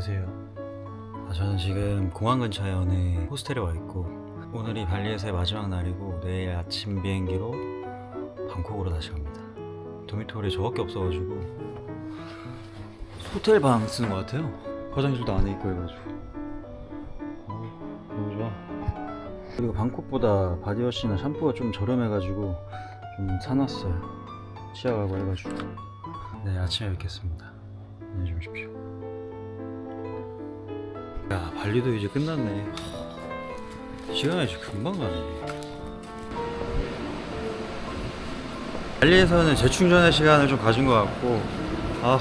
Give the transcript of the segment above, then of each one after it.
안녕하세요. 저는 지금 공항 근처에 어느 호스텔에 와 있고, 오늘이 발리에서의 마지막 날이고 내일 아침 비행기로 방콕으로 다시 갑니다. 도미토리에 저밖에 없어가지고 호텔 방 쓰는 것 같아요. 화장실도 안에 있고 해가지고 너무 좋아. 그리고 방콕보다 바디워시나 샴푸가 좀 저렴해가지고 좀 사놨어요. 치아 가고 해가지고. 네, 아침에 뵙겠습니다. 안녕히 주무십시오. 야, 발리도 이제 끝났네. 시간이 진짜 금방 가네. 발리에서는 재충전의 시간을 좀 가진 것 같고,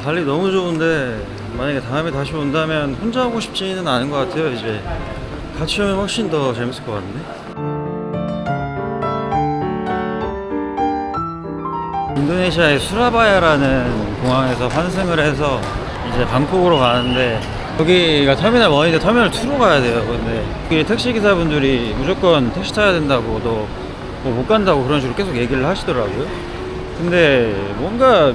발리 너무 좋은데 만약에 다음에 다시 온다면 혼자 오고 싶지는 않은 것 같아요. 이제 같이 오면 훨씬 더 재밌을 것 같은데. 인도네시아의 수라바야라는 공항에서 환승을 해서 이제 방콕으로 가는데, 여기가 터미널 1인데 터미널 2로 가야 돼요. 근데 여기 택시기사분들이 무조건 택시 타야 된다고, 너 뭐 못 간다고 그런 식으로 계속 얘기를 하시더라고요. 근데 뭔가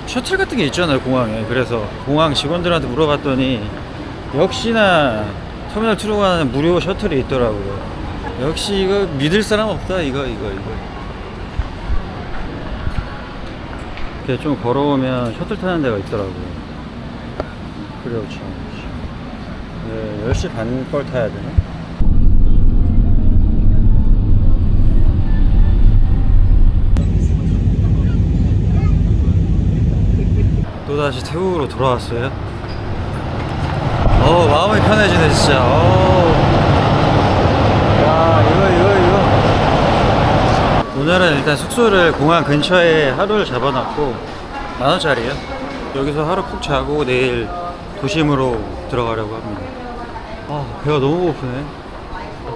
셔틀 같은 게 있잖아요, 공항에. 그래서 공항 직원들한테 물어봤더니 역시나 터미널 2로 가는 무료 셔틀이 있더라고요. 역시 이거 믿을 사람 없다. 이거 이렇게 좀 걸어오면 셔틀 타는 데가 있더라고요. 그렇죠. 네, 10시 반 걸 타야 되나? 또다시 태국으로 돌아왔어요. 마음이 편해지네 진짜. 야, 이거 오늘은 일단 숙소를 공항 근처에 하루를 잡아놨고 10,000원짜리에요 여기서 하루 푹 자고 내일 도심으로 들어가려고 합니다. 배가 너무 고프네.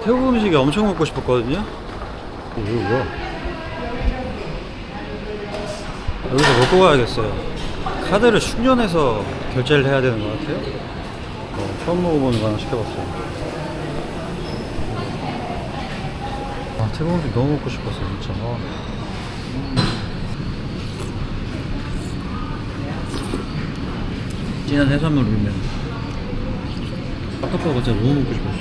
태국 음식이 엄청 먹고 싶었거든요. 이거 뭐야? 여기서 먹고 가야겠어요. 카드를 충전해서 결제를 해야 되는 것 같아요. 처음 먹어보는 거 하나 시켜봤어요. 태국 음식 너무 먹고 싶었어 진짜. 진한 해산물 울면 아까보다 진짜 너무 먹고 싶었어.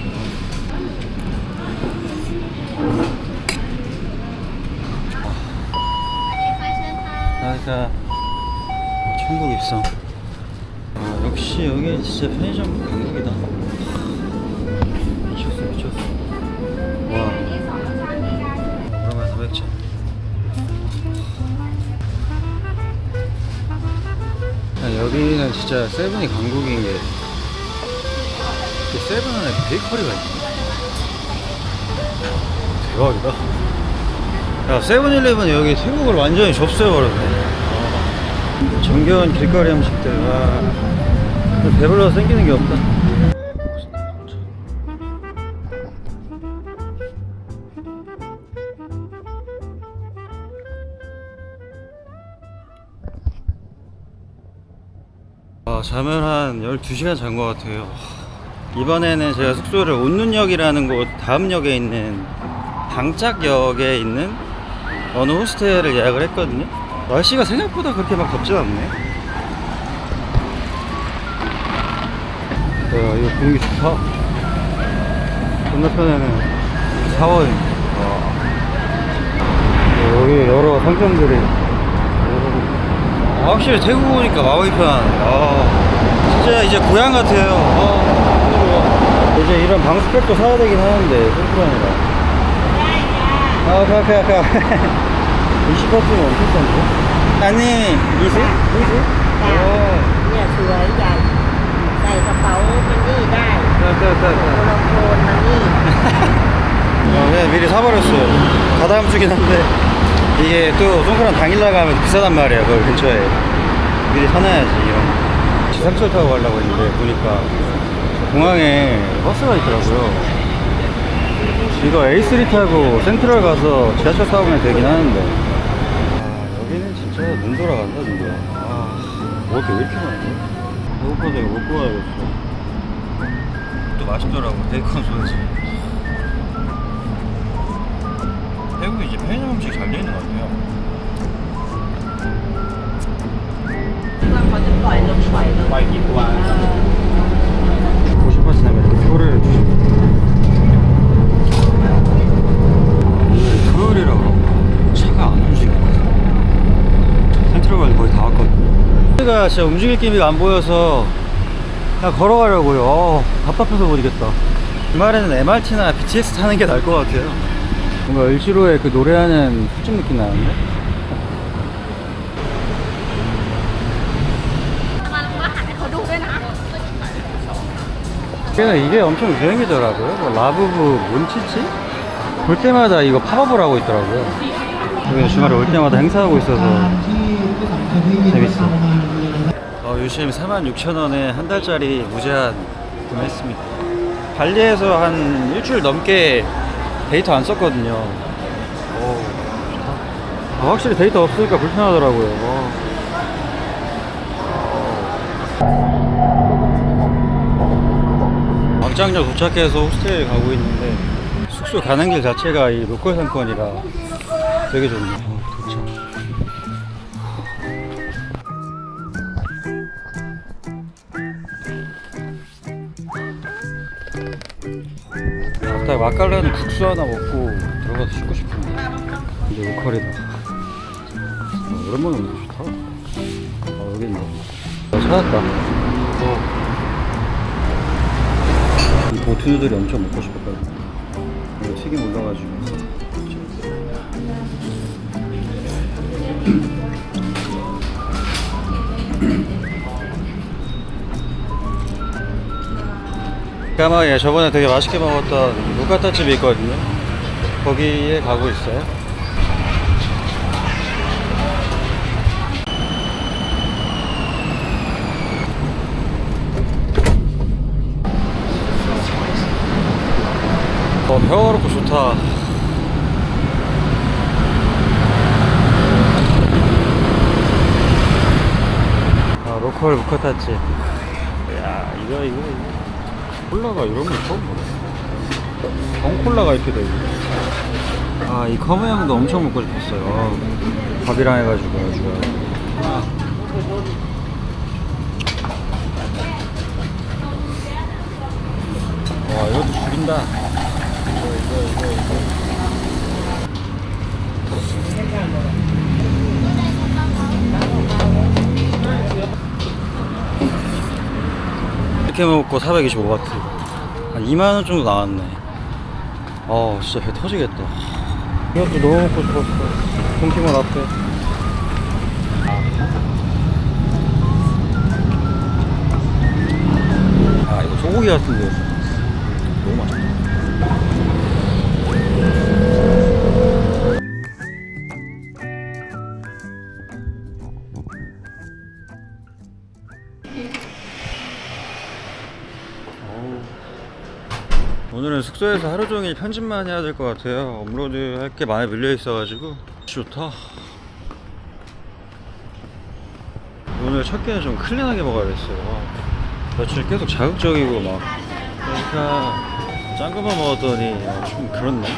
그러니까 천국 입성. 역시 여기 진짜 편의점 강국이다. 미쳤어. 와, 오랜만에 400천. 여기는 진짜 세븐이 강국인 게, 세븐 안에 베이커리가 있네. 대박이다. 야, 세븐일레븐 여기 태국을 완전히 접수해버렸네. 정겨운 길거리 음식들. 배불러서 생기는 게 없다. 잠을 한 12시간 잔 것 같아요. 이번에는 제가 숙소를 온눈역이라는 곳 다음 역에 있는 방짝역에 있는 어느 호스텔을 예약을 했거든요. 날씨가 생각보다 그렇게 막 덥진 않네. 이거 분위기 좋다. 건너편에는 사원입니다. 여기 여러 상점들이. 확실히 태국 오니까 마음이 편하네. 진짜 이제 고향 같아요. 이제 이런 방스펙도 사야 되긴 하는데 셀프라니까. 가. 20%면 엄청 싼데? 아니, 이슬?เนี่ยสวยใหญ่ใส่กระเป๋าเป็นนี่ได้โทรโฟนมานี่ 그냥 미리 사버렸어요. 다다음 주긴 한데 이게 또 송크란 당일 나가면 비싸단 말이에요. 거기 근처에 미리 사놔야지. 이런 지상철 타고 가려고 했는데 보니까 공항에 버스가 있더라고요. 이거 A3 타고 센트럴 가서 지하철 타고 가면 되긴 하는데, 여기는 진짜 눈 돌아간다 진짜. 먹을 게 왜 이렇게 많이? 배고파서 이거 먹고 가야겠어. 또 맛있더라고, 베이컨 소세지. 태국이 이제 편의점 음식 잘 돼 있는 것 같아요. เขาจะปล่อยลงปล่อย ปล่อยกี่ตัว 진짜 움직일 기미가 안 보여서 그냥 걸어가려고요. 답답해서 못 이겠다. 주말에는 MRT나 BTS 타는 게 나을 것 같아요. 뭔가 을지로의 그 노래하는 수준 느낌 나는데? 걔는 이게 엄청 유행이더라고요. 뭐 라부부 몬치치? 볼 때마다 이거 팝업을 하고 있더라고요. 여기 주말에 올 때마다 행사하고 있어서 재밌어. 요즘 46,000원에 한 달짜리 무제한 구매했습니다. 발리에서 한 일주일 넘게 데이터 안 썼거든요. 좋다. 확실히 데이터 없으니까 불편하더라고요. 광장역 도착해서 호스텔에 가고 있는데 숙소 가는 길 자체가 이 로컬 상권이라 되게 좋네요. 도착. 딱 맛깔나는 국수 하나 먹고 들어가서 쉬고 싶은데 이제 로컬이다. 오랜만에 오니까 좋다. 여기 있네. 찾았다. 이 보트누들이 엄청 먹고 싶었거든. 이거 튀김 올라가지고. 까마귀에 저번에 되게 맛있게 먹었던 루카타 집이 있거든요. 거기에 가고 있어요. 평화롭고 좋다. 로컬 루카타 집. 야, 이거. 콜라가 이런 거 처음 보네. 정콜라가 이렇게 돼 있네. 이 커브향도 엄청 먹고 싶었어요. 밥이랑 해가지고 아주. 와, 이것도 죽인다. 이거. 이렇게 먹고 425바트. 한 2만원 정도 나왔네. 진짜 배 터지겠다. 이것도 너무 먹고 싶었어. 동키몰 앞에. 이거 소고기 같은데. 너무 맛있다. 오늘은 숙소에서 하루 종일 편집만 해야 될 것 같아요. 업로드 할 게 많이 밀려 있어가지고 좋다. 오늘 첫 끼는 좀 클린하게 먹어야겠어요. 며칠 계속 자극적이고 막 그러니까 짠 것만 먹었더니 좀 그렇네.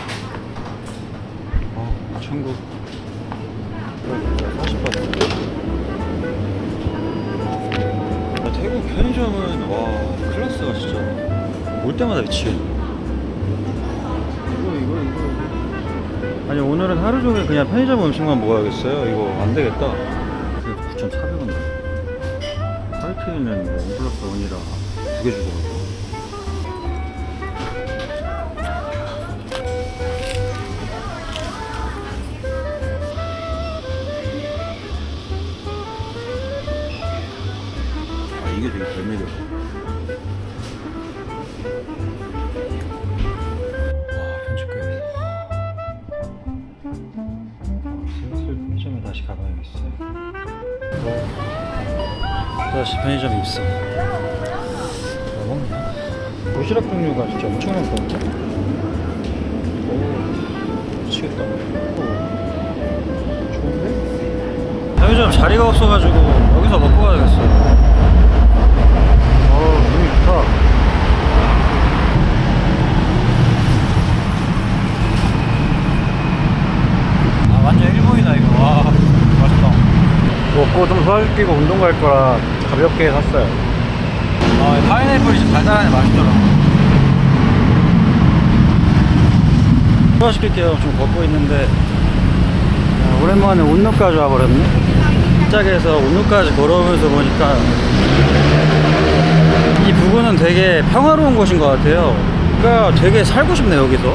천국 40번. 태국 편의점은 와 클래스가 진짜 올 때마다 미치겠네. 이거. 아니 오늘은 하루 종일 그냥 편의점 음식만 먹어야겠어요. 이거 안 되겠다. 그래도 9,400원. 하이트는 원 플러스 원이라 2개 주더라고. 이게 되게 잘 매력. 편의점에 다시 가봐야겠어요. 다시 편의점 입성. 뭐 먹냐? 도시락 종류가 진짜 엄청 많거든요. 미치겠다. 좋은데? 편의점 자리가 없어가지고 여기서 먹고 가야겠어요. 분위기 좋다. 완전 일본이다 이거. 와 맛있다. 먹고 좀 소화시키고 운동 갈 거라 가볍게 샀어요. 파인애플이 진짜 달달하네. 맛있더라. 소화시킬게요. 좀 걷고 있는데 오랜만에 온누까지 와버렸네. 발짝에서 오늘까지 걸어오면서 보니까 이 부근은 되게 평화로운 곳인 것 같아요. 그러니까 되게 살고 싶네 여기서.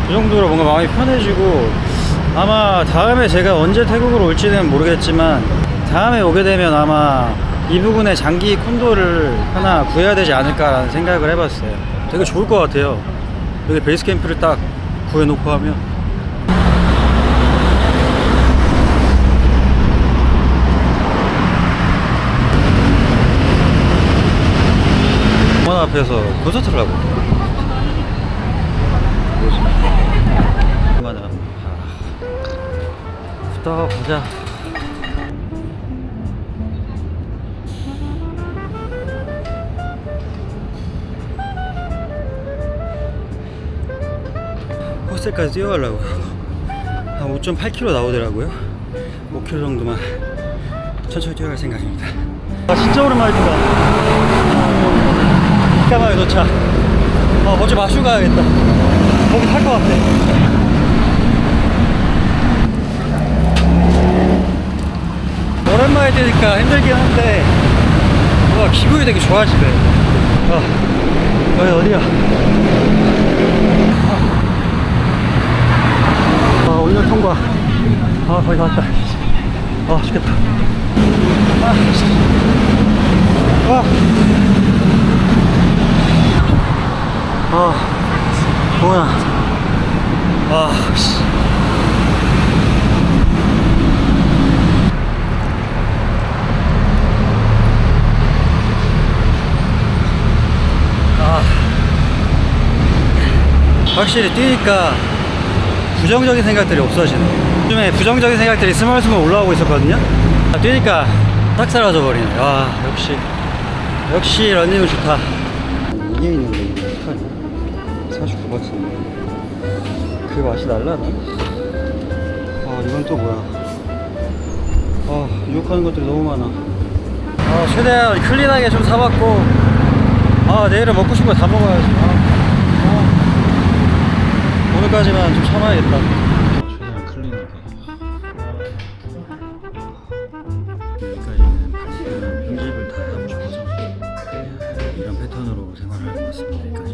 그 정도로 뭔가 마음이 편해지고, 아마 다음에 제가 언제 태국으로 올지는 모르겠지만 다음에 오게 되면 아마 이 부근에 장기 콘도를 하나 구해야 되지 않을까라는 생각을 해봤어요. 되게 좋을 것 같아요. 여기 베이스 캠프를 딱 구해놓고 하면. 공원 앞에서 콘서트를 하고 뭐지? 후딱 보자. 호스텔까지 뛰어가려고 한 5.8km 나오더라고요. 5km 정도만 천천히 뛰어갈 생각입니다. 아 진짜 오랜만에 뛴다. 잠깐만요 도착. 먼저 마시고 가야겠다. 거기 탈 것 같아. 오랜만에 뛰니까 힘들긴 한데 와 기분이 되게 좋아지네. 여기 어디야? 온열 통과. 거의 다 왔다. 죽겠다. 뭐야. 씨. 확실히 뛰니까 부정적인 생각들이 없어지네. 요즘에 부정적인 생각들이 스멀스멀 올라오고 있었거든요. 뛰니까 딱 사라져 버리네. 역시 러닝은 좋다. 이게 있는데 이게 어떡하냐? 49바트인데 그 맛이 날라나? 이건 또 뭐야? 유혹하는 것들이 너무 많아. 최대한 클린하게 좀 사봤고, 내일은 먹고 싶은 거 다 먹어야지. 오늘까지만 좀 참아야겠다. 최대한 클린하게. 여기까지는 편집을 다 하고 싶어서 이런 패턴으로 생활을 하고 있습니다. 여기까지.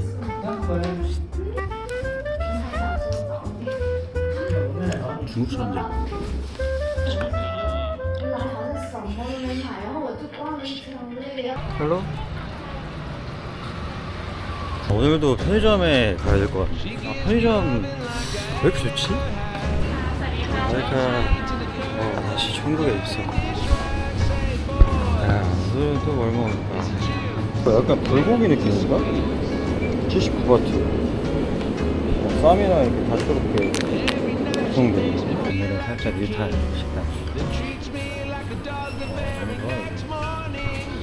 중국 사람들. 헬로? 오늘도 편의점에 가야 될 것 같아. 편의점 왜 이렇게 좋지? 그러니까 다시 천국에 있어. 오늘은 또 뭘 먹을까? 약간 불고기 느낌인가? 79바트. 쌈이랑 이렇게 다채롭게 구성돼. 오늘은 살짝 일탈 식당.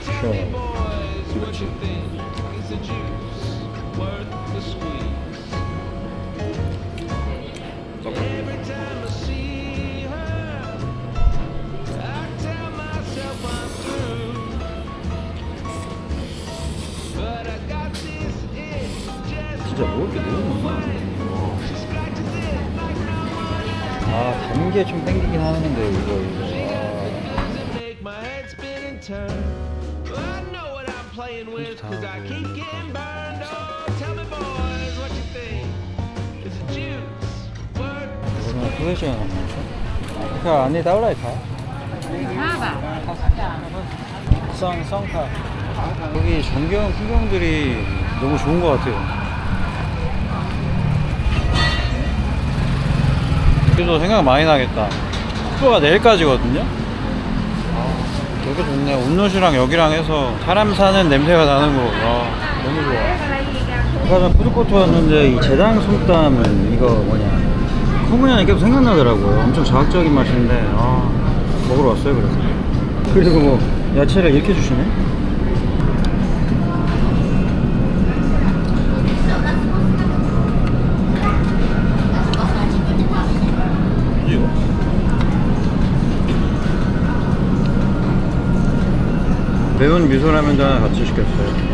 시원하고. 그렇지. 진짜 먹을 게 너무 많아. 단 게 좀 땡기긴 하는데 이거. 이거는 소세지가 나오죠? 그 안에 따올라이카? 쌍카. 여기 전경 풍경들이 너무 좋은 것 같아요. 여기도 생각 많이 나겠다. 숙소가 내일까지거든요. 여기 좋네. 온노시랑 여기랑 해서 사람 사는 냄새가 나는 거. 너무 좋아. 아까 전 푸드코트 왔는데 이 제당 솜땀은 이거 뭐냐, 커무니이 계속 생각나더라고요. 엄청 자극적인 맛인데 먹으러 왔어요. 그리고 뭐 야채를 이렇게 주시네. 매운 미소라면도 하나 같이 시켰어요.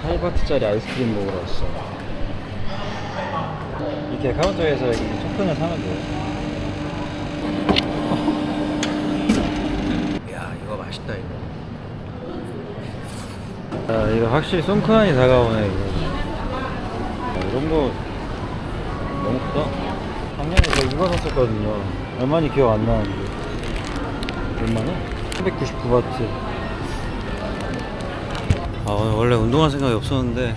8바트짜리 아이스크림 먹으러 왔어. 이렇게 이렇게 카운터에서 이렇게 토큰을 사면 돼요. 야, 이거 맛있다 이거. 야, 이거 확실히 송크란이 다가오네 이거. 야, 이런 거 너무 크다. 작년에 저 이거 샀었거든요. 얼마인지 기억 안 나는데. 얼마나? 399바트. 아, 오늘 원래 운동할 생각이 없었는데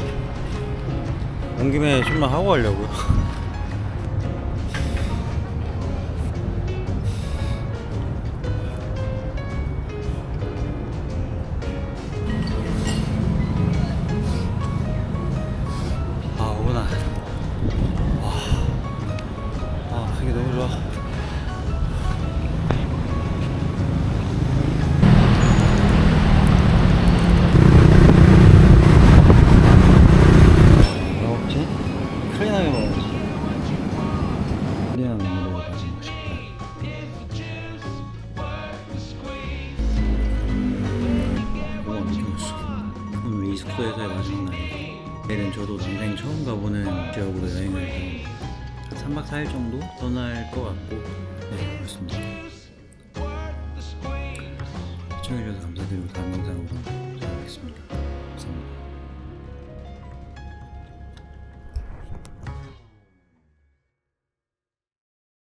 온 김에 좀만 하고 가려고요. 아, 오구나. 와, 아, 되게 너무 좋아. 먹지? 클린하게 먹어야지. 클린한 음료를 가진 맛있다. 이거 엄청 맛있어. 오늘 이스코에서의 마지막 날이에요. 내일은 저도 남생 처음 가보는 지역으로 여행을 해서 3박 4일 정도 떠날 것 같고, 네, 그렇습니다. 시청해주셔서 감사드리고 다음 영상으로 찾아뵙겠습니다.